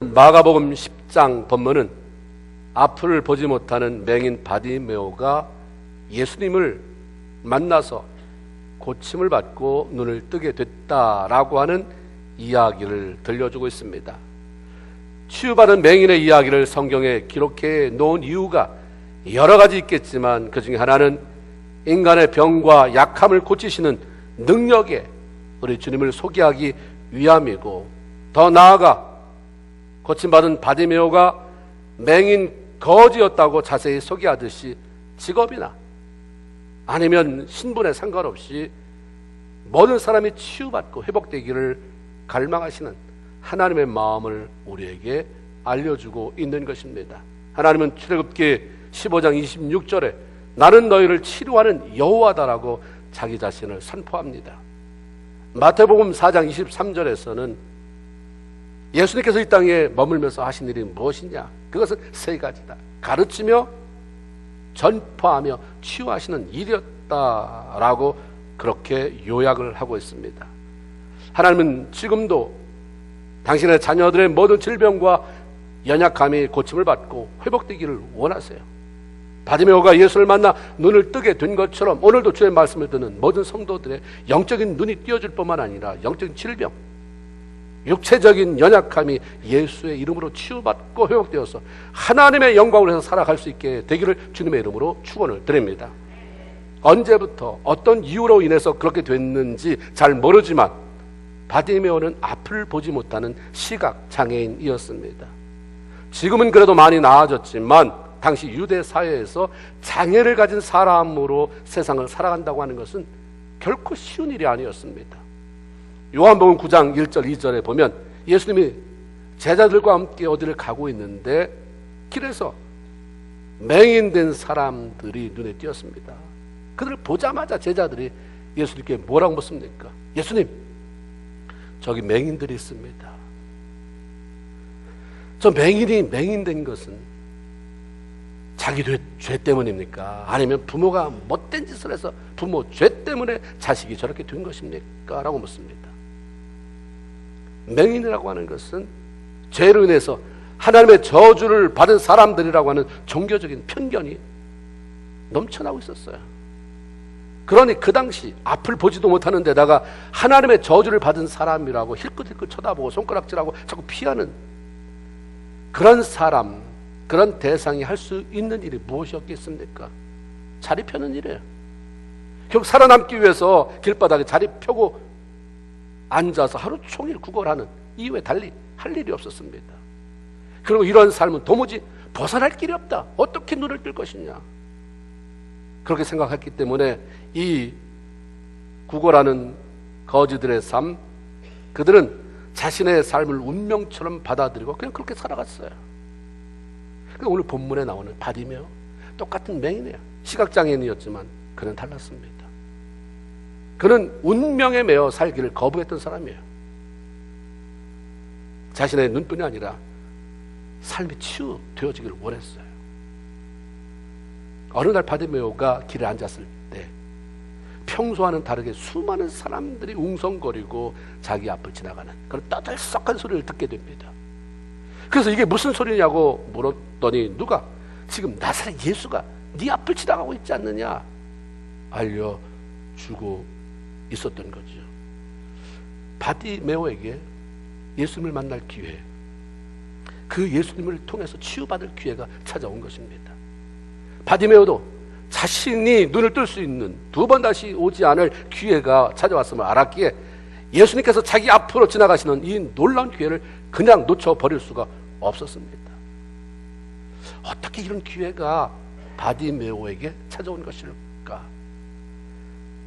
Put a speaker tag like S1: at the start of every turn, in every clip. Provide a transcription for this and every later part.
S1: 마가복음 10장 본문은 앞을 보지 못하는 맹인 바디메오가 예수님을 만나서 고침을 받고 눈을 뜨게 됐다라고 하는 이야기를 들려주고 있습니다. 치유받은 맹인의 이야기를 성경에 기록해 놓은 이유가 여러 가지 있겠지만 그 중에 하나는 인간의 병과 약함을 고치시는 능력에 우리 주님을 소개하기 위함이고, 더 나아가 고침받은 바디메오가 맹인 거지였다고 자세히 소개하듯이 직업이나 아니면 신분에 상관없이 모든 사람이 치유받고 회복되기를 갈망하시는 하나님의 마음을 우리에게 알려주고 있는 것입니다. 하나님은 출애굽기 15장 26절에 나는 너희를 치료하는 여호와다라고 자기 자신을 선포합니다. 마태복음 4장 23절에서는 예수님께서 이 땅에 머물면서 하신 일이 무엇이냐? 그것은 세 가지다. 가르치며 전파하며 치유하시는 일이었다라고 그렇게 요약을 하고 있습니다. 하나님은 지금도 당신의 자녀들의 모든 질병과 연약함이 고침을 받고 회복되기를 원하세요. 바디메오가 예수를 만나 눈을 뜨게 된 것처럼 오늘도 주의 말씀을 듣는 모든 성도들의 영적인 눈이 띄어질 뿐만 아니라 영적인 질병, 육체적인 연약함이 예수의 이름으로 치유받고 회복되어서 하나님의 영광을 해서 살아갈 수 있게 되기를 주님의 이름으로 축원을 드립니다. 언제부터 어떤 이유로 인해서 그렇게 됐는지 잘 모르지만 바디메오는 앞을 보지 못하는 시각장애인이었습니다. 지금은 그래도 많이 나아졌지만 당시 유대 사회에서 장애를 가진 사람으로 세상을 살아간다고 하는 것은 결코 쉬운 일이 아니었습니다. 요한복음 9장 1절 2절에 보면 예수님이 제자들과 함께 어디를 가고 있는데 길에서 맹인된 사람들이 눈에 띄었습니다. 그들을 보자마자 제자들이 예수님께 뭐라고 묻습니까? 예수님, 저기 맹인들이 있습니다. 저 맹인이 맹인된 것은 자기 죄 때문입니까? 아니면 부모가 못된 짓을 해서 부모 죄 때문에 자식이 저렇게 된 것입니까? 라고 묻습니다. 맹인이라고 하는 것은 죄로 인해서 하나님의 저주를 받은 사람들이라고 하는 종교적인 편견이 넘쳐나고 있었어요. 그러니 그 당시 앞을 보지도 못하는 데다가 하나님의 저주를 받은 사람이라고 힐끗힐끗 쳐다보고 손가락질하고 자꾸 피하는 그런 사람, 그런 대상이 할 수 있는 일이 무엇이었겠습니까? 자리 펴는 일이에요. 결국 살아남기 위해서 길바닥에 자리 펴고 앉아서 하루 종일 구걸하는 이외에 달리 할 일이 없었습니다. 그리고 이런 삶은 도무지 벗어날 길이 없다. 어떻게 눈을 뜰 것이냐. 그렇게 생각했기 때문에 이 구걸하는 거지들의 삶, 그들은 자신의 삶을 운명처럼 받아들이고 그냥 그렇게 살아갔어요. 오늘 본문에 나오는 바디메오, 똑같은 맹인이에요. 시각장애인이었지만 그는 달랐습니다. 그는 운명에 매여 살기를 거부했던 사람이에요. 자신의 눈뿐이 아니라 삶이 치유되어지기를 원했어요. 어느 날 바디메오가 길에 앉았을 때 평소와는 다르게 수많은 사람들이 웅성거리고 자기 앞을 지나가는 그런 떠들썩한 소리를 듣게 됩니다. 그래서 이게 무슨 소리냐고 물었더니 누가 지금 나사렛 예수가 네 앞을 지나가고 있지 않느냐 알려주고 있었던 거죠. 바디메오에게 예수님을 만날 기회, 그 예수님을 통해서 치유받을 기회가 찾아온 것입니다. 바디메오도 자신이 눈을 뜰 수 있는 두 번 다시 오지 않을 기회가 찾아왔음을 알았기에 예수님께서 자기 앞으로 지나가시는 이 놀라운 기회를 그냥 놓쳐버릴 수가 없었습니다. 어떻게 이런 기회가 바디메오에게 찾아온 것일까?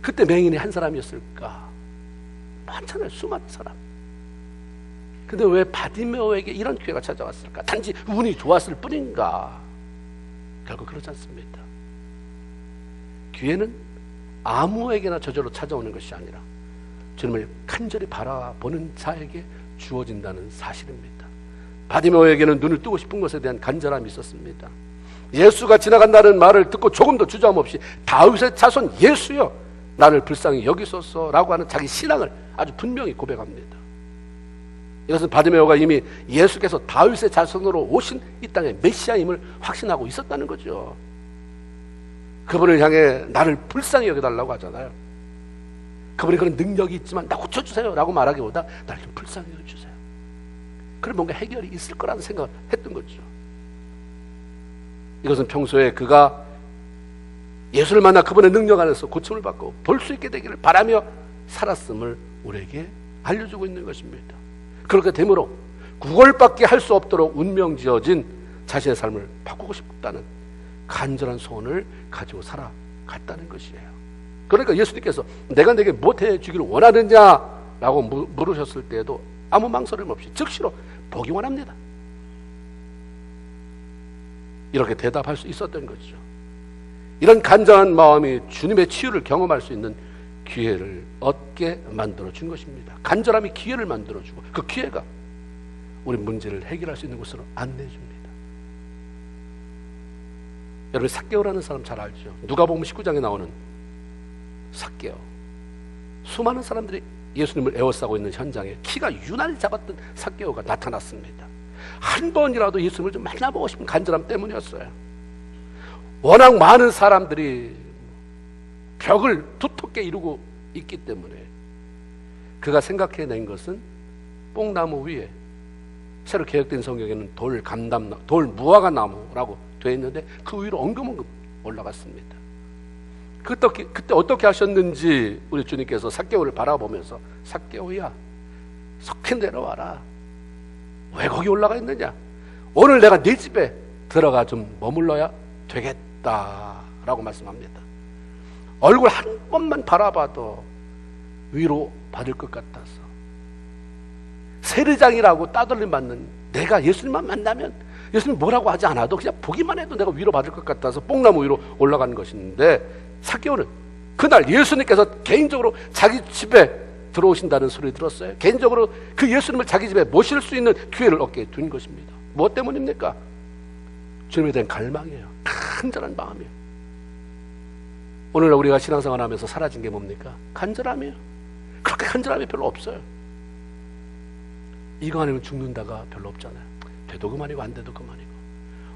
S1: 그때 맹인이 한 사람이었을까? 많잖아요, 수많은 사람. 근데 왜 바디메오에게 이런 기회가 찾아왔을까? 단지 운이 좋았을 뿐인가? 결국 그렇지 않습니다. 기회는 아무에게나 저절로 찾아오는 것이 아니라 주님을 간절히 바라보는 자에게 주어진다는 사실입니다. 바디메오에게는 눈을 뜨고 싶은 것에 대한 간절함이 있었습니다. 예수가 지나간다는 말을 듣고 조금도 주저함 없이 다윗의 자손 예수여 나를 불쌍히 여기소서라고 하는 자기 신앙을 아주 분명히 고백합니다. 이것은 바디메오가 이미 예수께서 다윗의 자손으로 오신 이 땅의 메시아임을 확신하고 있었다는 거죠. 그분을 향해 나를 불쌍히 여겨달라고 하잖아요. 그분이 그런 능력이 있지만 나 고쳐주세요 라고 말하기보다 나를 좀 불쌍히 여겨주세요. 그럼 뭔가 해결이 있을 거라는 생각을 했던 거죠. 이것은 평소에 그가 예수를 만나 그분의 능력 안에서 고침을 받고 볼 수 있게 되기를 바라며 살았음을 우리에게 알려주고 있는 것입니다. 그렇게 되므로 구걸밖에 할 수 없도록 운명지어진 자신의 삶을 바꾸고 싶다는 간절한 소원을 가지고 살아갔다는 것이에요. 그러니까 예수님께서 내가 내게 무엇해 주기를 원하느냐라고 물으셨을 때에도 아무 망설임 없이 즉시로 보기 원합니다. 이렇게 대답할 수 있었던 거죠. 이런 간절한 마음이 주님의 치유를 경험할 수 있는 기회를 얻게 만들어준 것입니다. 간절함이 기회를 만들어주고 그 기회가 우리 문제를 해결할 수 있는 곳으로 안내해줍니다. 여러분 삭개오라는 사람 잘 알죠? 누가복음 19장에 나오는 삭개오. 수많은 사람들이 예수님을 에워싸고 있는 현장에 키가 유난히 작았던 삭개오가 나타났습니다. 한 번이라도 예수님을 좀 만나보고 싶은 간절함 때문이었어요. 워낙 많은 사람들이 벽을 두텁게 이루고 있기 때문에 그가 생각해낸 것은 뽕나무 위에 새로 개혁된 성경에는 돌 무화과 나무라고 되어 있는데 그 위로 엉금엉금 올라갔습니다. 그때 어떻게 하셨는지 우리 주님께서 삭개오를 바라보면서 삭개오야 속히 내려와라. 왜 거기 올라가 있느냐? 오늘 내가 네 집에 들어가 좀 머물러야 되겠다라고 말씀합니다. 얼굴 한 번만 바라봐도 위로 받을 것 같아서 세리장이라고 따돌림 받는 내가 예수님만 만나면 예수님 뭐라고 하지 않아도 그냥 보기만 해도 내가 위로 받을 것 같아서 뽕나무 위로 올라가는 것인데 삭개오는 그날 예수님께서 개인적으로 자기 집에 들어오신다는 소리 들었어요. 개인적으로 그 예수님을 자기 집에 모실 수 있는 기회를 얻게 된 것입니다. 무엇 때문입니까? 주님에 대한 갈망이에요. 간절한 마음이에요. 오늘 우리가 신앙생활 하면서 사라진 게 뭡니까? 간절함이에요. 그렇게 간절함이 별로 없어요. 이거 아니면 죽는다가 별로 없잖아요. 돼도 그만이고 안 돼도 그만이고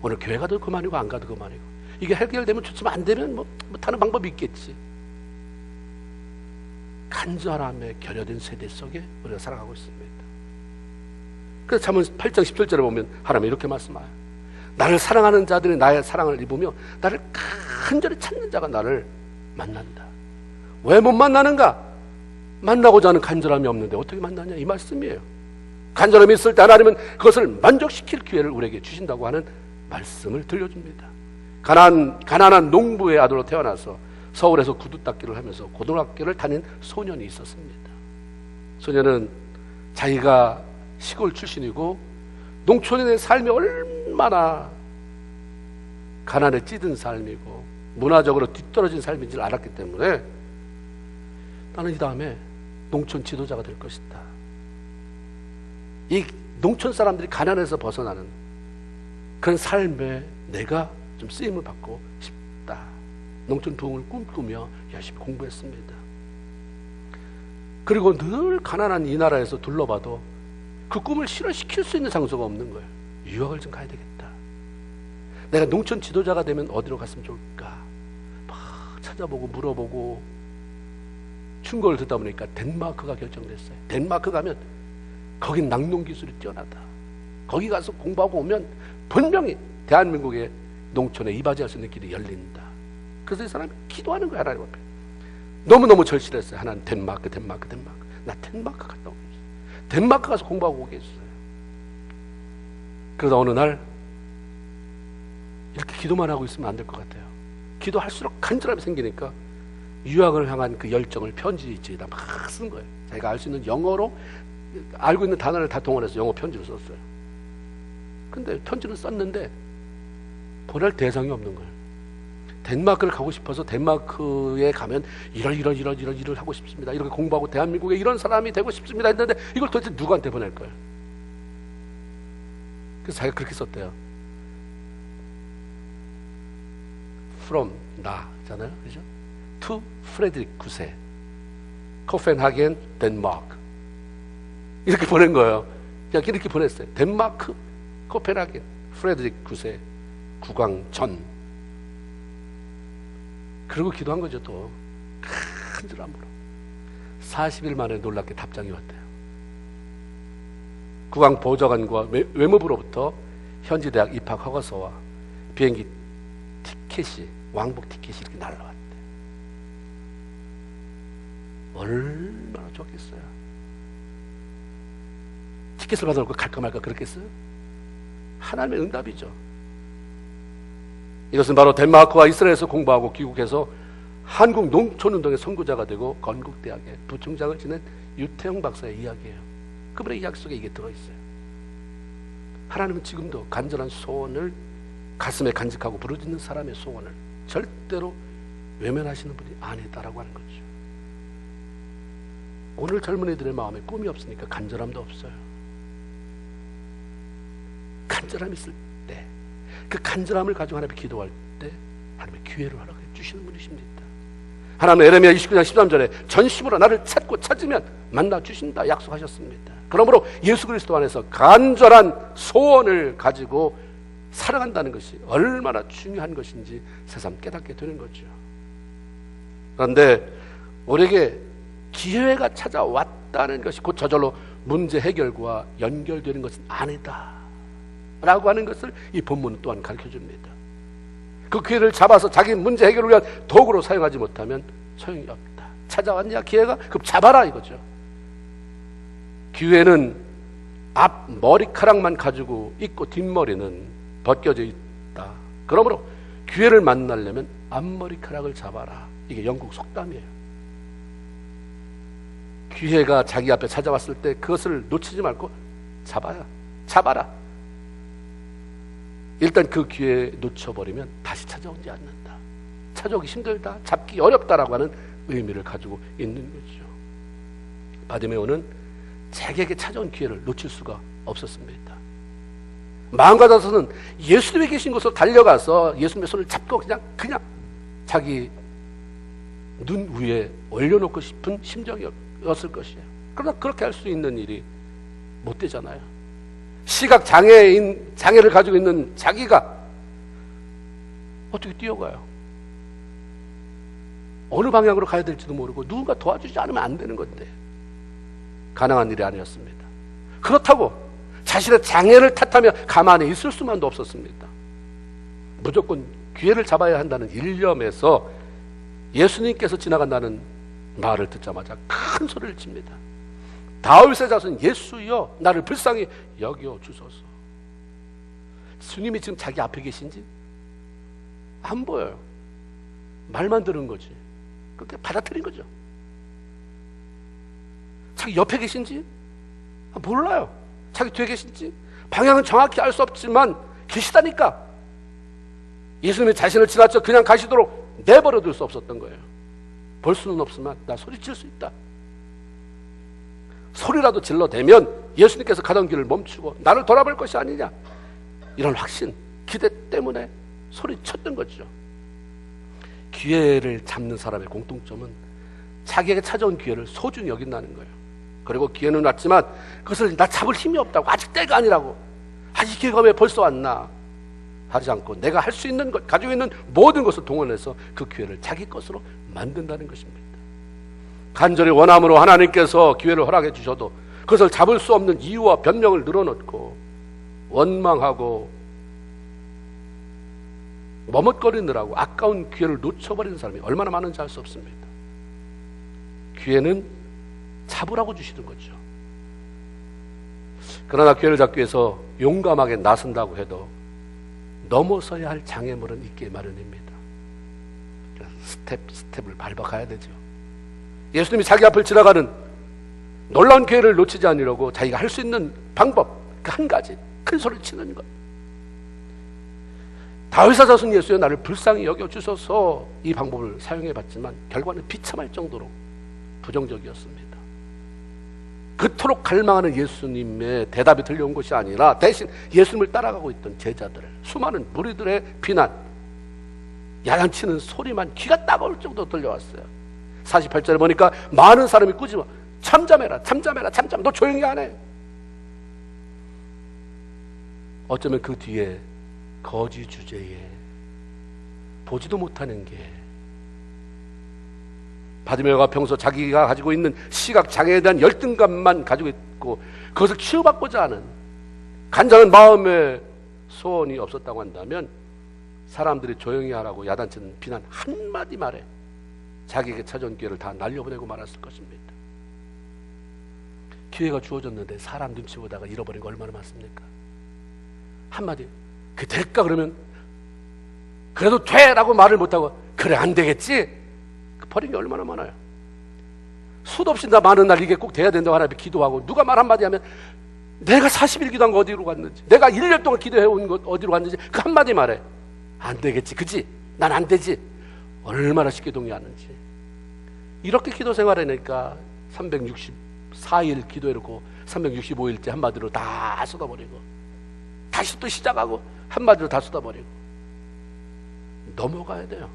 S1: 오늘 교회 가도 그만이고 안 가도 그만이고 이게 해결되면 좋지만 안 되면 뭐 하는 방법이 있겠지. 간절함에 결여된 세대 속에 우리가 살아가고 있습니다. 그래서 잠언 8장 17절에 보면 하나님이 이렇게 말씀해요. 나를 사랑하는 자들이 나의 사랑을 입으며 나를 간절히 찾는 자가 나를 만난다. 왜 못 만나는가? 만나고자 하는 간절함이 없는데 어떻게 만나냐 이 말씀이에요. 간절함이 있을 때 하나님은 그것을 만족시킬 기회를 우리에게 주신다고 하는 말씀을 들려줍니다. 가난한 농부의 아들로 태어나서 서울에서 구두 닦기를 하면서 고등학교를 다닌 소년이 있었습니다. 소년은 자기가 시골 출신이고 농촌인의 삶이 얼마나 가난에 찌든 삶이고 문화적으로 뒤떨어진 삶인 줄 알았기 때문에 나는 이 다음에 농촌 지도자가 될 것이다. 이 농촌 사람들이 가난에서 벗어나는 그런 삶에 내가 좀 쓰임을 받고 싶다. 농촌 부흥을 꿈꾸며 열심히 공부했습니다. 그리고 늘 가난한 이 나라에서 둘러봐도 그 꿈을 실현시킬 수 있는 장소가 없는 거예요. 유학을 좀 가야 되겠다. 내가 농촌 지도자가 되면 어디로 갔으면 좋을까? 막 찾아보고 물어보고 충고를 듣다 보니까 덴마크가 결정됐어요. 덴마크 가면 거긴 낙농 기술이 뛰어나다. 거기 가서 공부하고 오면 분명히 대한민국의 농촌에 이바지할 수 있는 길이 열린다. 그래서 이 사람이 기도하는 거야 하나님 앞에. 너무너무 절실했어요. 하나님 덴마크 나 덴마크 갔다 오겠어요. 덴마크 가서 공부하고 오겠어요. 그러다 어느 날 이렇게 기도만 하고 있으면 안 될 것 같아요. 기도할수록 간절함이 생기니까 유학을 향한 그 열정을 편지지에다 막 쓴 거예요. 자기가 알 수 있는 영어로 알고 있는 단어를 다 동원해서 영어 편지를 썼어요. 근데 편지를 썼는데 보낼 대상이 없는 거예요. 덴마크를 가고 싶어서 덴마크에 가면 이럴 일을 하고 싶습니다. 이렇게 공부하고 대한민국에 이런 사람이 되고 싶습니다 했는데 이걸 도대체 누구한테 보낼 거예요? 그래서 자기가 그렇게 썼대요. From 나잖아요, 그죠? To 프레드릭 9세, 코펜하겐, 덴마크 이렇게 보낸 거예요. 그냥 이렇게 보냈어요. 덴마크 코펜하겐 프레드릭 9세 국왕 전. 그리고 기도한 거죠. 또 간절함으로 40일 만에 놀랍게 답장이 왔대요. 국왕 보좌관과 외무부로부터 현지 대학 입학 허가서와 비행기 티켓이, 왕복 티켓이 이렇게 날라왔대. 얼마나 좋겠어요. 티켓을 받아놓고 갈까 말까 그렇겠어요? 하나님의 응답이죠. 이것은 바로 덴마크와 이스라엘에서 공부하고 귀국해서 한국 농촌운동의 선구자가 되고 건국대학의 부총장을 지낸 유태영 박사의 이야기예요. 그분의 이야기 속에 이게 들어있어요. 하나님은 지금도 간절한 소원을 가슴에 간직하고 부르짖는 사람의 소원을 절대로 외면하시는 분이 아니다라고 하는 거죠. 오늘 젊은이들의 마음에 꿈이 없으니까 간절함도 없어요. 간절함이 있을 때, 그 간절함을 가지고 하나님께 기도할 때 하나님의 기회를 허락해 주시는 분이십니다. 하나님은 에레미야 29장 13절에 전심으로 나를 찾고 찾으면 만나 주신다 약속하셨습니다. 그러므로 예수 그리스도 안에서 간절한 소원을 가지고 살아간다는 것이 얼마나 중요한 것인지 새삼 깨닫게 되는 거죠. 그런데 우리에게 기회가 찾아왔다는 것이 곧 저절로 문제 해결과 연결되는 것은 아니다 라고 하는 것을 이 본문은 또한 가르쳐줍니다. 그 기회를 잡아서 자기 문제 해결을 위한 도구로 사용하지 못하면 소용이 없다. 찾아왔냐 기회가? 그럼 잡아라 이거죠. 기회는 앞 머리카락만 가지고 있고 뒷머리는 벗겨져 있다. 그러므로 기회를 만나려면 앞머리카락을 잡아라. 이게 영국 속담이에요. 기회가 자기 앞에 찾아왔을 때 그것을 놓치지 말고 잡아라. 일단 그 기회 놓쳐버리면 다시 찾아오지 않는다. 찾아오기 힘들다, 잡기 어렵다라고 하는 의미를 가지고 있는 거죠. 바디메오는 자기에게 찾아온 기회를 놓칠 수가 없었습니다. 마음 같아서는 예수님이 계신 곳으로 달려가서 예수님의 손을 잡고 그냥 자기 눈 위에 올려놓고 싶은 심정이었을 것이에요. 그러나 그렇게 할 수 있는 일이 못 되잖아요. 시각 장애를 가지고 있는 자기가 어떻게 뛰어가요? 어느 방향으로 가야 될지도 모르고 누군가 도와주지 않으면 안 되는 건데 가능한 일이 아니었습니다. 그렇다고 자신의 장애를 탓하며 가만히 있을 수만도 없었습니다. 무조건 기회를 잡아야 한다는 일념에서 예수님께서 지나간다는 말을 듣자마자 큰 소리를 칩니다. 다윗의 자손 예수여 나를 불쌍히 여겨 주소서. 주님이 지금 자기 앞에 계신지 안 보여요. 말만 들은 거지. 그렇게 받아들인 거죠. 자기 옆에 계신지 몰라요. 자기 뒤에 계신지 방향은 정확히 알 수 없지만 계시다니까. 예수님이 자신을 지나쳐 그냥 가시도록 내버려 둘 수 없었던 거예요. 볼 수는 없지만 나 소리칠 수 있다. 소리라도 질러대면 예수님께서 가던 길을 멈추고 나를 돌아볼 것이 아니냐, 이런 확신, 기대 때문에 소리쳤던 거죠. 기회를 잡는 사람의 공통점은 자기에게 찾아온 기회를 소중히 여긴다는 거예요. 그리고 기회는 왔지만 그것을 나 잡을 힘이 없다고, 아직 때가 아니라고, 이 기회가 왜 벌써 왔나 하지 않고 내가 할 수 있는 것, 가지고 있는 모든 것을 동원해서 그 기회를 자기 것으로 만든다는 것입니다. 간절히 원함으로 하나님께서 기회를 허락해 주셔도 그것을 잡을 수 없는 이유와 변명을 늘어놓고 원망하고 머뭇거리느라고 아까운 기회를 놓쳐버리는 사람이 얼마나 많은지 알 수 없습니다. 기회는 잡으라고 주시는 거죠. 그러나 기회를 잡기 위해서 용감하게 나선다고 해도 넘어서야 할 장애물은 있게 마련입니다. 스텝을 밟아 가야 되죠. 예수님이 자기 앞을 지나가는 놀라운 기회를 놓치지 않으려고 자기가 할 수 있는 방법 그 한 가지, 큰 소리를 치는 것. 다윗의 자손 예수여 나를 불쌍히 여겨주소서, 이 방법을 사용해봤지만 결과는 비참할 정도로 부정적이었습니다. 그토록 갈망하는 예수님의 대답이 들려온 것이 아니라 대신 예수님을 따라가고 있던 제자들, 수많은 무리들의 비난, 야단치는 소리만 귀가 따가울 정도로 들려왔어요. 48절에 보니까 많은 사람이 꾸짖어, 잠잠해라, 너 조용히 안 해. 어쩌면 그 뒤에 거지 주제에 보지도 못하는 게, 바디메오가 평소 자기가 가지고 있는 시각 장애에 대한 열등감만 가지고 있고 그것을 치유받고자 하는 간절한 마음의 소원이 없었다고 한다면, 사람들이 조용히 하라고 야단치는 비난 한마디 말에 자기에게 찾아온 기회를 다 날려보내고 말았을 것입니다. 기회가 주어졌는데 사람 눈치 보다가 잃어버린 거 얼마나 많습니까? 한마디 그 될까 그러면 그래도 돼 라고 말을 못하고 그래 안 되겠지 버린 게 얼마나 많아요. 수도 없이 나 많은 날 이게 꼭 돼야 된다고 하나님께 기도하고, 누가 말 한마디 하면 내가 40일 기도한 거 어디로 갔는지, 내가 1년 동안 기도해온 것 어디로 갔는지 그 한마디 말에 안 되겠지, 그치? 난 안 되지. 얼마나 쉽게 동의하는지. 이렇게 기도 생활하니까 364일 기도해놓고 365일째 한마디로 다 쏟아버리고, 다시 또 시작하고 한마디로 다 쏟아버리고. 넘어가야 돼요.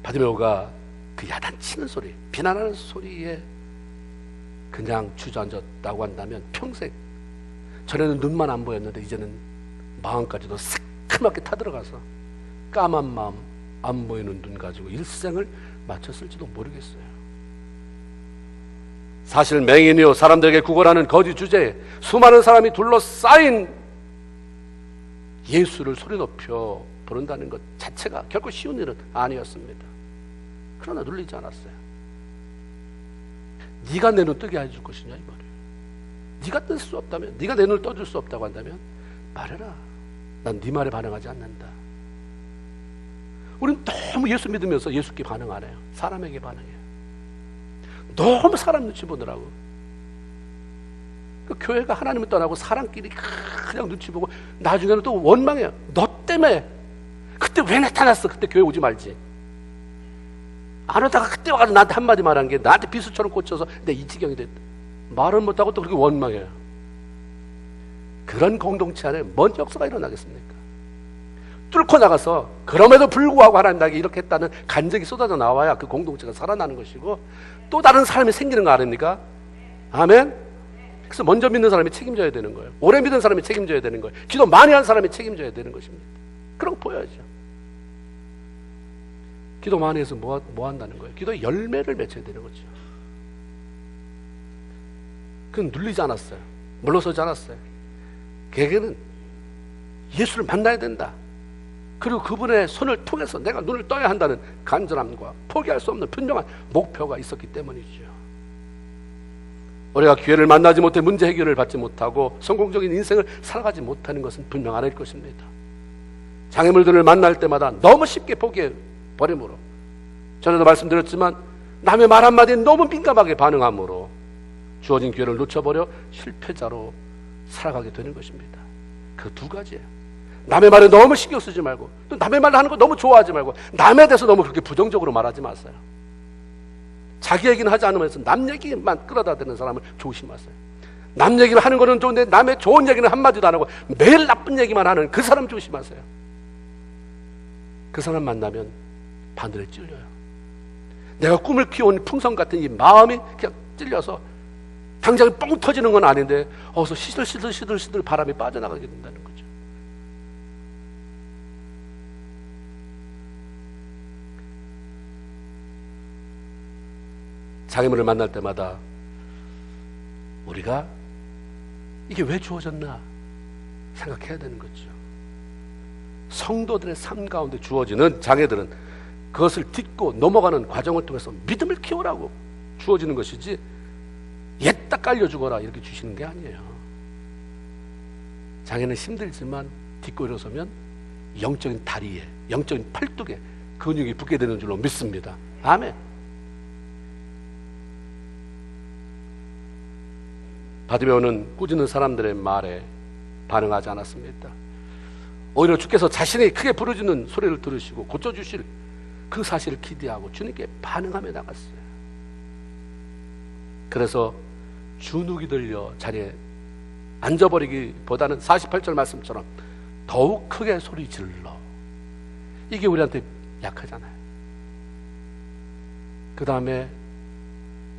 S1: 바디메오가 그 야단치는 소리, 비난하는 소리에 그냥 주저앉았다고 한다면 평생, 전에는 눈만 안 보였는데 이제는 마음까지도 새카맣게 타들어가서 까만 마음, 안 보이는 눈 가지고 일생을 마쳤을지도 모르겠어요. 사실 맹인이요 사람들에게 구걸하는 거짓 주제에 수많은 사람이 둘러싸인 예수를 소리 높여 부른다는 것 자체가 결코 쉬운 일은 아니었습니다. 그러나 눌리지 않았어요. 네가 내 눈 뜨게 해줄 것이냐 이 말이에요. 네가 뜰 수 없다면, 네가 내 눈을 떠줄 수 없다고 한다면 말해라. 난 네 말에 반응하지 않는다. 우리는 너무 예수 믿으면서 예수께 반응 안 해요. 사람에게 반응해요. 너무 사람 눈치 보느라고. 그 교회가 하나님을 떠나고 사람끼리 그냥 눈치 보고 나중에는 또 원망해요. 너 때문에 그때 왜 나타났어? 그때 교회 오지 말지. 안 오다가 그때 와가지고 나한테 한마디 말한 게 나한테 비수처럼 꽂혀서 내 이 지경이 됐다. 말은 못하고 또 그렇게 원망해요. 그런 공동체 안에 뭔 역사가 일어나겠습니까? 뚫고 나가서 그럼에도 불구하고 하나님 나에게 이렇게 했다는 간증이 쏟아져 나와야 그 공동체가 살아나는 것이고 또 다른 삶이 생기는 거 아닙니까? 아멘? 그래서 먼저 믿는 사람이 책임져야 되는 거예요. 오래 믿는 사람이 책임져야 되는 거예요. 기도 많이 한 사람이 책임져야 되는 것입니다. 그런 거 보여야죠. 기도 많이 해서 뭐 한다는 거예요? 기도의 열매를 맺혀야 되는 거죠. 그건 눌리지 않았어요. 물러서지 않았어요. 걔는 예수를 만나야 된다. 그리고 그분의 손을 통해서 내가 눈을 떠야 한다는 간절함과 포기할 수 없는 분명한 목표가 있었기 때문이죠. 우리가 기회를 만나지 못해 문제 해결을 받지 못하고 성공적인 인생을 살아가지 못하는 것은 분명 아닐 것입니다. 장애물들을 만날 때마다 너무 쉽게 포기해버림으로, 전에도 말씀드렸지만 남의 말 한마디에 너무 민감하게 반응함으로 주어진 기회를 놓쳐버려 실패자로 살아가게 되는 것입니다. 그 두 가지예요. 남의 말에 너무 신경 쓰지 말고, 또 남의 말 하는 거 너무 좋아하지 말고, 남에 대해서 너무 그렇게 부정적으로 말하지 마세요. 자기 얘기는 하지 않으면서 남 얘기만 끌어다 대는 사람을 조심하세요. 남 얘기를 하는 거는 좋은데 남의 좋은 얘기는 한마디도 안 하고 매일 나쁜 얘기만 하는 그 사람 조심하세요. 그 사람 만나면 바늘에 찔려요. 내가 꿈을 키워온 풍선 같은 이 마음이 그냥 찔려서 당장 뻥 터지는 건 아닌데 어서 시들시들 바람이 빠져나가게 된다는 거죠. 장애물을 만날 때마다 우리가 이게 왜 주어졌나 생각해야 되는 거죠. 성도들의 삶 가운데 주어지는 장애들은 그것을 딛고 넘어가는 과정을 통해서 믿음을 키우라고 주어지는 것이지 옛딱 깔려주거라 이렇게 주시는 게 아니에요. 장애는 힘들지만 딛고 일어서면 영적인 다리에, 영적인 팔뚝에 근육이 붙게 되는 줄로 믿습니다. 아멘. 바디메오는 꾸짖는 사람들의 말에 반응하지 않았습니다. 오히려 주께서 자신이 크게 부르짖는 소리를 들으시고 고쳐주실 그 사실을 기대하고 주님께 반응하며 나갔어요. 그래서 주눅이 들려 자리에 앉아버리기보다는 48절 말씀처럼 더욱 크게 소리 질러. 이게 우리한테 약하잖아요. 그 다음에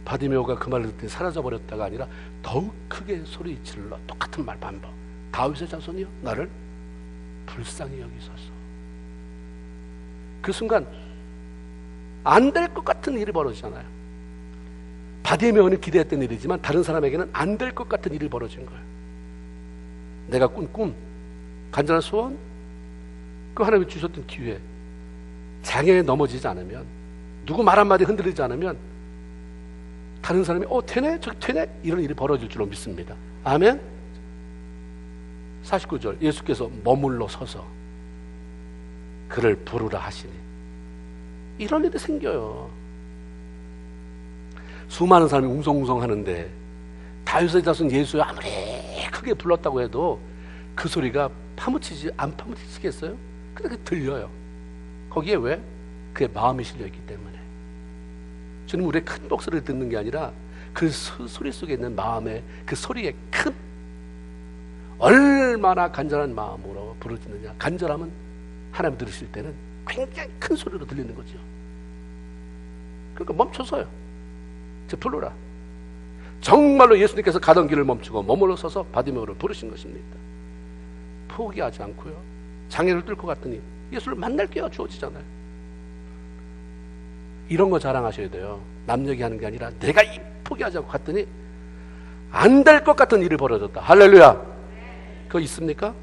S1: 바디메오가 그 말을 듣더니 사라져버렸다가 아니라 더욱 크게 소리 질러 똑같은 말 반복. 다윗의 자손이여 나를 불쌍히 여기소서. 그 순간 안 될 것 같은 일이 벌어지잖아요. 바디메오는 기대했던 일이지만 다른 사람에게는 안 될 것 같은 일이 벌어진 거예요. 내가 꾼 꿈, 간절한 소원, 그 하나님이 주셨던 기회, 장애에 넘어지지 않으면, 누구 말 한마디 흔들리지 않으면 다른 사람이 되네? 저기 되네? 이런 일이 벌어질 줄로 믿습니다. 아멘? 49절 예수께서 머물러 서서 그를 부르라 하시니 이런 일이 생겨요. 수많은 사람이 웅성웅성 하는데 다윗의 자손 예수여 아무리 크게 불렀다고 해도 그 소리가 안 파묻히겠어요? 근데 들려요. 거기에 왜? 그의 마음이 실려있기 때문에. 주님 우리의 큰 목소리를 듣는 게 아니라 그 소리 속에 있는 마음의 그 소리의 큰, 얼마나 간절한 마음으로 부르짖느냐. 간절함은 하나님 들으실 때는 굉장히 큰 소리로 들리는 거죠. 그러니까 멈춰서요. 저 불러라. 정말로 예수님께서 가던 길을 멈추고 머물러 서서 바디메오를 부르신 것입니다. 포기하지 않고요. 장애를 뚫고 갔더니 예수를 만날 기회가 주어지잖아요. 이런 거 자랑하셔야 돼요. 남 얘기하는 게 아니라 내가 포기하지 않고 갔더니 안 될 것 같은 일이 벌어졌다. 할렐루야. 그거 있습니까?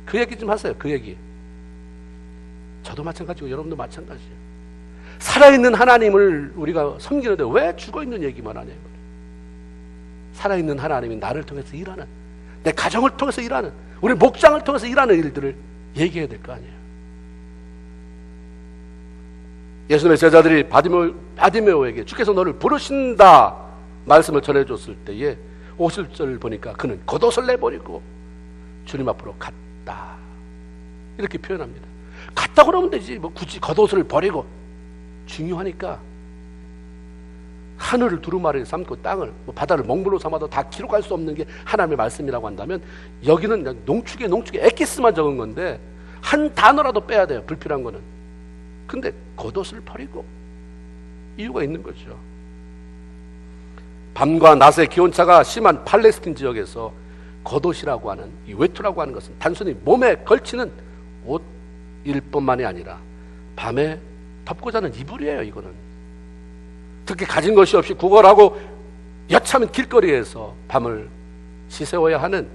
S1: 그 얘기 좀 하세요. 그 얘기. 저도 마찬가지고 여러분도 마찬가지예요. 살아있는 하나님을 우리가 섬기는데 왜 죽어있는 얘기만 하냐. 살아있는 하나님이 나를 통해서 일하는, 내 가정을 통해서 일하는, 우리 목장을 통해서 일하는 일들을 얘기해야 될 거 아니에요. 예수님의 제자들이 바디메오에게 주께서 너를 부르신다 말씀을 전해줬을 때에 50절 보니까 그는 겉옷을 내버리고 주님 앞으로 갔다 이렇게 표현합니다. 갔다 그러면 되지 뭐 굳이 겉옷을 버리고. 중요하니까 하늘을 두루마리를 삼고 땅을 바다를 먹물로 삼아도 다 기록할 수 없는 게 하나님의 말씀이라고 한다면 여기는 농축에 엑기스만 적은 건데 한 단어라도 빼야 돼요. 불필요한 거는. 근데 겉옷을 버리고 이유가 있는 거죠. 밤과 낮의 기온차가 심한 팔레스틴 지역에서 겉옷이라고 하는 이 외투라고 하는 것은 단순히 몸에 걸치는 옷일 뿐만이 아니라 밤에 덮고 자는 이불이에요. 이거는 특히 가진 것이 없이 구걸하고 여차하면 길거리에서 밤을 지새워야 하는,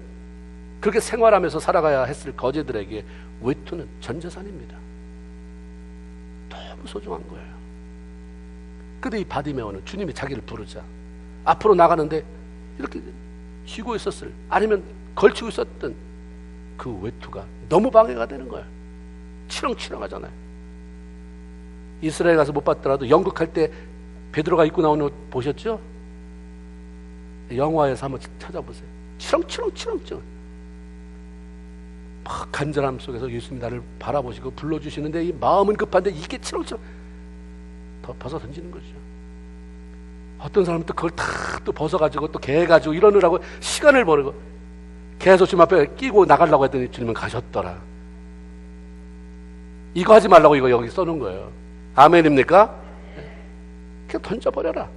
S1: 그렇게 생활하면서 살아가야 했을 거제들에게 외투는 전 재산입니다. 너무 소중한 거예요. 근데 이 바디메오는 주님이 자기를 부르자 앞으로 나가는데 이렇게 쥐고 있었을, 아니면 걸치고 있었던 그 외투가 너무 방해가 되는 거예요. 치렁치렁하잖아요. 이스라엘 가서 못 봤더라도 연극할 때 베드로가 입고 나오는 옷 보셨죠? 영화에서 한번 찾아보세요. 치렁치렁 막 간절함 속에서 예수님이 나를 바라보시고 불러주시는데 이 마음은 급한데 이게 치렁치렁 더 벗어 던지는 거죠. 어떤 사람은 또 그걸 다 또 벗어가지고 또 개가지고 이러느라고 시간을 버리고 계속 주님 앞에 끼고 나가려고 했더니 주님은 가셨더라. 이거 하지 말라고 이거 여기 써놓은 거예요. 아멘입니까? 그냥 던져버려라.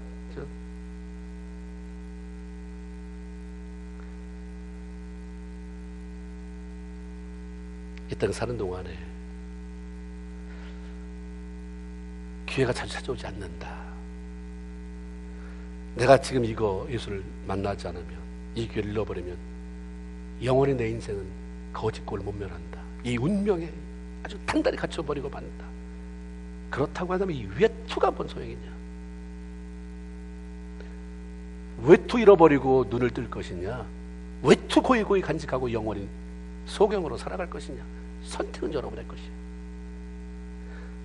S1: 이 땅 사는 동안에 기회가 자주 찾아오지 않는다. 내가 지금 이거 예수를 만나지 않으면, 이 기회를 잃어버리면 영원히 내 인생은 거짓골을 못 면한다. 이 운명에 아주 단단히 갇혀버리고 만다. 그렇다고 하면 이 외투가 뭔 소용이냐? 외투 잃어버리고 눈을 뜰 것이냐? 외투 고이고이 간직하고 영원히 소경으로 살아갈 것이냐? 선택은 여러분의 것이에요.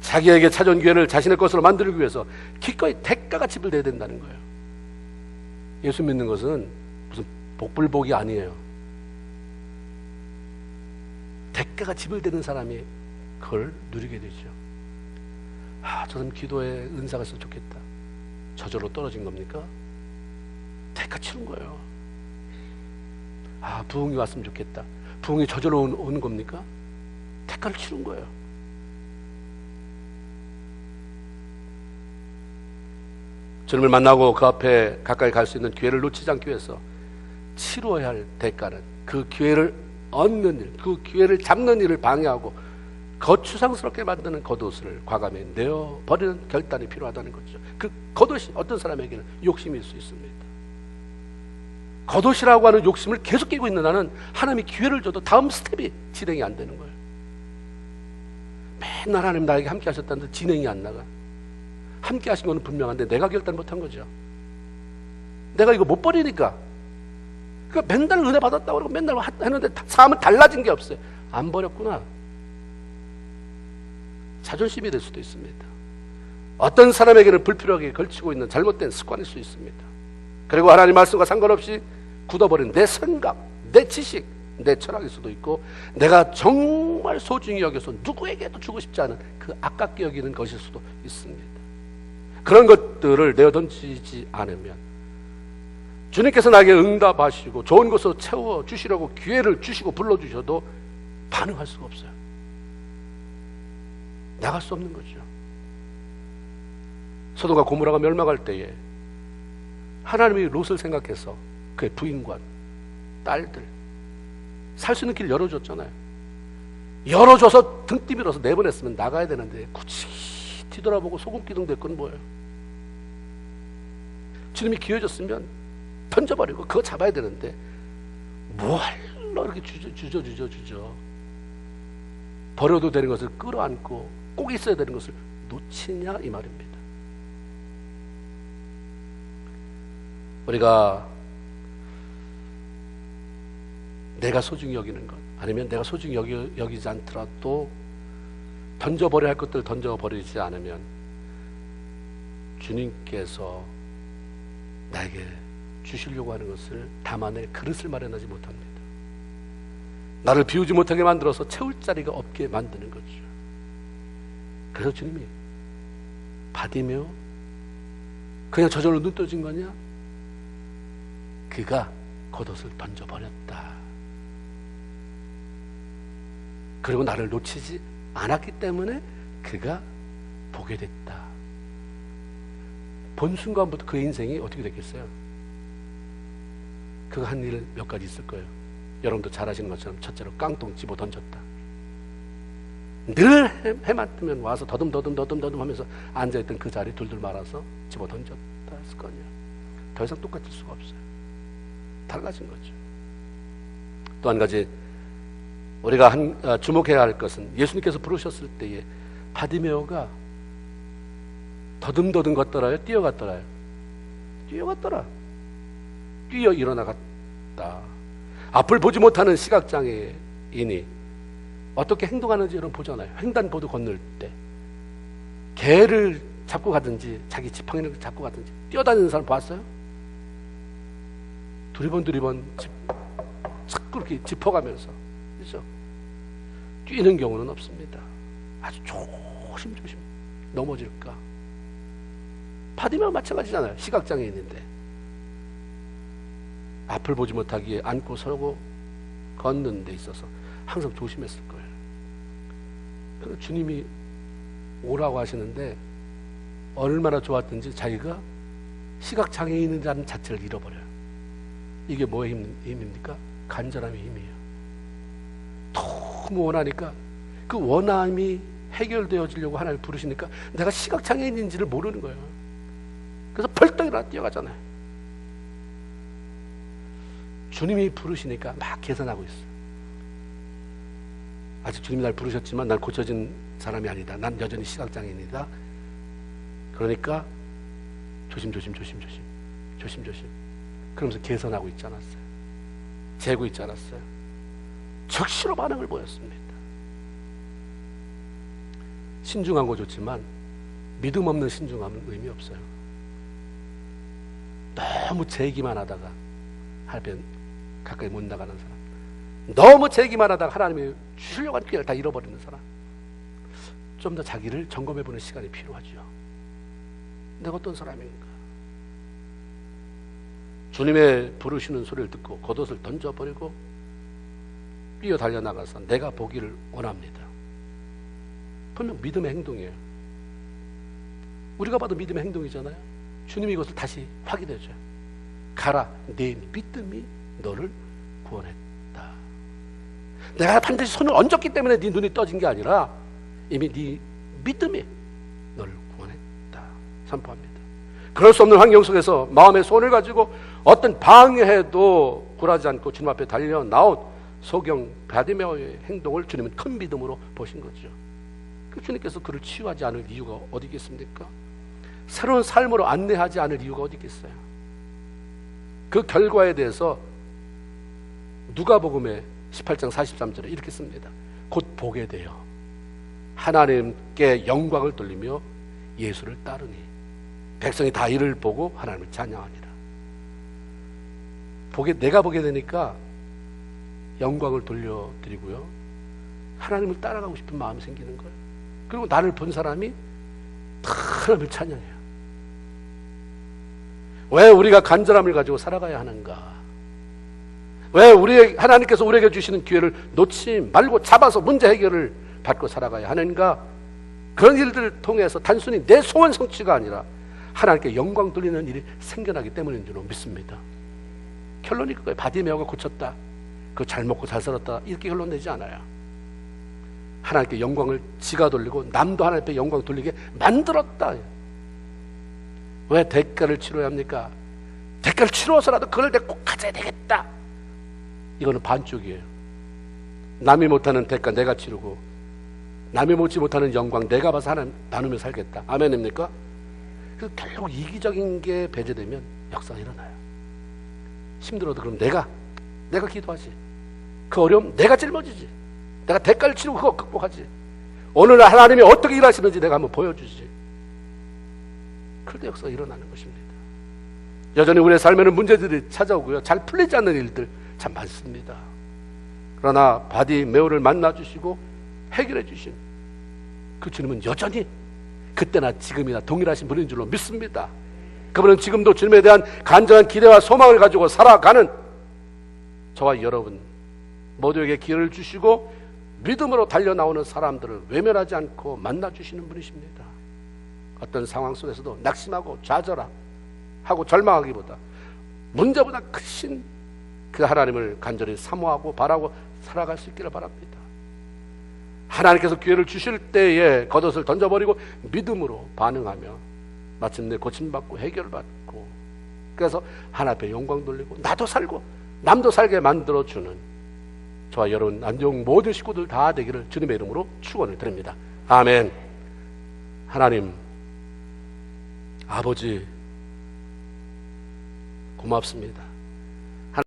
S1: 자기에게 찾아온 기회를 자신의 것으로 만들기 위해서 기꺼이 대가가 지불돼야 된다는 거예요. 예수 믿는 것은 무슨 복불복이 아니에요. 대가가 지불되는 사람이 그걸 누리게 되죠. 저 사람 기도에 은사가 있어서 좋겠다. 저절로 떨어진 겁니까? 대가 치른 거예요. 부흥이 왔으면 좋겠다. 부흥이 저절로 오는 겁니까? 대가를 치른 거예요. 주님을 만나고 그 앞에 가까이 갈 수 있는 기회를 놓치지 않기 위해서 치루어야 할 대가는 그 기회를 얻는 일, 그 기회를 잡는 일을 방해하고 거추장스럽게 만드는 겉옷을 과감히 내어버리는 결단이 필요하다는 거죠. 그 겉옷이 어떤 사람에게는 욕심일 수 있습니다. 겉옷이라고 하는 욕심을 계속 끼고 있는 나는 하나님이 기회를 줘도 다음 스텝이 진행이 안 되는 거예요. 맨날 하나님 나에게 함께 하셨다는데 진행이 안 나가. 함께 하신 거는 분명한데 내가 결단 못한 거죠. 내가 이거 못 버리니까. 그러니까 맨날 은혜 받았다고 그러고 맨날 했는데 삶은 달라진 게 없어요. 안 버렸구나. 자존심이 될 수도 있습니다. 어떤 사람에게는 불필요하게 걸치고 있는 잘못된 습관일 수 있습니다. 그리고 하나님 말씀과 상관없이 굳어버린 내 생각, 내 지식, 내 철학일 수도 있고 내가 정말 소중히 여겨서 누구에게도 주고 싶지 않은 그 아깝게 여기는 것일 수도 있습니다. 그런 것들을 내어던지지 않으면 주님께서 나에게 응답하시고 좋은 것으로 채워주시려고 기회를 주시고 불러주셔도 반응할 수가 없어요. 나갈 수 없는 거죠. 소돔과 고모라가 멸망할 때에 하나님이 롯을 생각해서 그의 부인과 딸들 살 수 있는 길을 열어줬잖아요. 열어줘서 등 뛰밀어서 내보냈으면 나가야 되는데 굳이 뒤돌아보고 소금기둥 됐건 뭐예요. 주님이 기회 줬으면 던져버리고 그거 잡아야 되는데 뭐할로 이렇게 주저 버려도 되는 것을 끌어안고 꼭 있어야 되는 것을 놓치냐 이 말입니다. 우리가 내가 소중히 여기는 것 아니면 내가 소중히 여기지 않더라도 던져버려야 할 것들을 던져버리지 않으면 주님께서 나에게 주시려고 하는 것을 담아낼 그릇을 마련하지 못합니다. 나를 비우지 못하게 만들어서 채울 자리가 없게 만드는 거죠. 그래서 주님이 바디메오 그냥 저절로 눈 떠진 거냐? 그가 겉옷을 던져버렸다. 그리고 나를 놓치지 않았기 때문에 그가 보게 됐다. 본 순간부터 그의 인생이 어떻게 됐겠어요? 그가 한 일 몇 가지 있을 거예요. 여러분도 잘 아시는 것처럼 첫째로 깡통 집어 던졌다. 늘 해만 뜨면 와서 더듬 하면서 앉아있던 그 자리 둘둘 말아서 집어 던졌다 했을 거 아니에요. 더 이상 똑같을 수가 없어요. 달라진 거죠. 또 한 가지 우리가 주목해야 할 것은 예수님께서 부르셨을 때에 바디메오가 더듬 걷더라요? 뛰어갔더라요? 뛰어갔더라. 뛰어 일어나갔다. 앞을 보지 못하는 시각장애인이 어떻게 행동하는지 여러분 보잖아요. 횡단보도 건널 때 개를 잡고 가든지 자기 지팡이를 잡고 가든지 뛰어다니는 사람 봤어요? 두리번 자꾸 이렇게 짚어가면서 그렇죠? 뛰는 경우는 없습니다. 아주 조심조심 넘어질까. 바디메오 마찬가지잖아요. 시각장애인인데 앞을 보지 못하기에 앉고 서고 걷는 데 있어서 항상 조심했을 거예요. 그래서 주님이 오라고 하시는데 얼마나 좋았든지 자기가 시각장애인이라는 자체를 잃어버려요. 이게 뭐의 힘입니까? 간절함의 힘이에요. 너무 원하니까 그 원함이 해결되어지려고 하나님을 부르시니까 내가 시각장애인인지를 모르는 거예요. 그래서 벌떡 일어나 뛰어가잖아요. 주님이 부르시니까 막 개선하고 있어요. 아직 주님이 날 부르셨지만 난 고쳐진 사람이 아니다. 난 여전히 시각장애인이다. 그러니까 조심 그러면서 개선하고 있지 않았어요. 재고 있지 않았어요. 즉시로 반응을 보였습니다. 신중한 거 좋지만 믿음 없는 신중함은 의미 없어요. 너무 재기만 하다가 하나님 가까이 못 나가는 사람, 너무 재기만 하다가 하나님이 주시려고 하는 길을 다 잃어버리는 사람, 좀 더 자기를 점검해보는 시간이 필요하죠. 내가 어떤 사람인가? 주님의 부르시는 소리를 듣고 겉옷을 던져버리고 뛰어 달려나가서 내가 보기를 원합니다. 분명 믿음의 행동이에요. 우리가 봐도 믿음의 행동이잖아요. 주님이 이것을 다시 확인해줘요. 가라, 내 믿음이 너를 구원했다. 내가 반드시 손을 얹었기 때문에 네 눈이 떠진 게 아니라 이미 네 믿음이 너를 구원했다 선포합니다. 그럴 수 없는 환경 속에서 마음의 손을 가지고 어떤 방해해도 굴하지 않고 주님 앞에 달려 나온 소경 바디메오의 행동을 주님은 큰 믿음으로 보신 거죠. 그 주님께서 그를 치유하지 않을 이유가 어디 있겠습니까? 새로운 삶으로 안내하지 않을 이유가 어디 있겠어요? 그 결과에 대해서 누가복음의 18장 43절에 이렇게 씁니다. 곧 보게 되어 하나님께 영광을 돌리며 예수를 따르니 백성이 다 이를 보고 하나님을 찬양하니라. 내가 보게 되니까 영광을 돌려드리고요, 하나님을 따라가고 싶은 마음이 생기는 거예요. 그리고 나를 본 사람이 다 하나님을 찬양해요. 왜 우리가 간절함을 가지고 살아가야 하는가? 왜 하나님께서 우리에게 주시는 기회를 놓지 말고 잡아서 문제 해결을 받고 살아가야 하는가? 그런 일들을 통해서 단순히 내 소원 성취가 아니라 하나님께 영광 돌리는 일이 생겨나기 때문인 줄 믿습니다. 결론이 그거예요. 바디메오가 고쳤다, 그 잘 먹고 잘 살았다, 이렇게 결론 내지 않아요. 하나님께 영광을 지가 돌리고 남도 하나님께 영광 돌리게 만들었다. 왜 대가를 치러야 합니까? 대가를 치러서라도 그걸 내가 꼭 가져야 되겠다. 이거는 반쪽이에요. 남이 못하는 대가 내가 치르고 남이 먹지 못하는 영광 내가 봐서 하나님 나누며 살겠다. 아멘입니까? 그래서 결국 이기적인 게 배제되면 역사가 일어나요. 힘들어도 그럼 내가 기도하지. 그 어려움 내가 짊어지지. 내가 대가를 치르고 그거 극복하지. 오늘 하나님이 어떻게 일하시는지 내가 한번 보여주지. 그럴 때 역사가 일어나는 것입니다. 여전히 우리의 삶에는 문제들이 찾아오고요, 잘 풀리지 않는 일들 참 많습니다. 그러나 바디메오를 만나주시고 해결해 주신 그 주님은 여전히 그때나 지금이나 동일하신 분인 줄로 믿습니다. 그분은 지금도 주님에 대한 간절한 기대와 소망을 가지고 살아가는 저와 여러분 모두에게 기회를 주시고 믿음으로 달려나오는 사람들을 외면하지 않고 만나주시는 분이십니다. 어떤 상황 속에서도 낙심하고 좌절하고 절망하기보다 문제보다 크신 그 하나님을 간절히 사모하고 바라고 살아갈 수 있기를 바랍니다. 하나님께서 기회를 주실 때에 겉옷을 던져버리고 믿음으로 반응하며 마침내 고침받고 해결받고, 그래서 하나님 앞에 영광 돌리고 나도 살고 남도 살게 만들어주는 저와 여러분 안녕 모든 식구들 다 되기를 주님의 이름으로 축원을 드립니다. 아멘. 하나님 아버지 고맙습니다.